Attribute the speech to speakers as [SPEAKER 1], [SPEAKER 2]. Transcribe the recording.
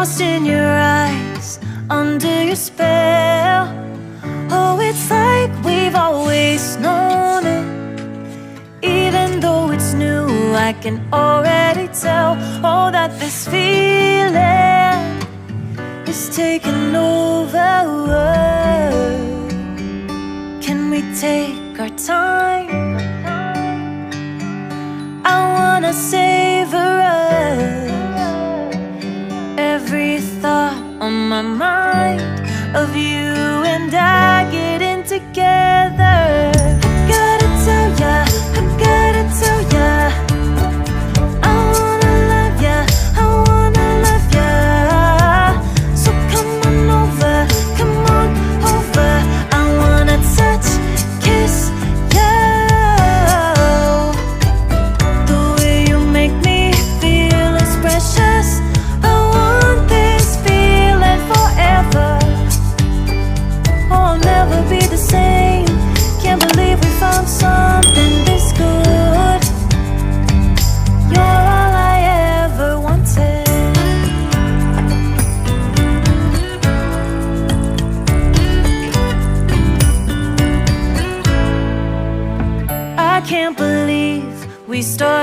[SPEAKER 1] lost in your eyes, under your spell. Oh, it's like we've always known it. Even though it's new, I can already tell. Oh, that this feeling is taking over. Can we take our time? I wanna savor us. Every thought on my mind of you and I getting together. I gotta tell ya, I gotta tell ya, I wanna love ya, I wanna love ya. So come on over, come on over. I wanna touch, kiss ya. The way you make me feel is precious. I want this feeling forever. Oh, I'll never be the same. Can't believe we found something this good. You're all I ever wanted. I can't believe we started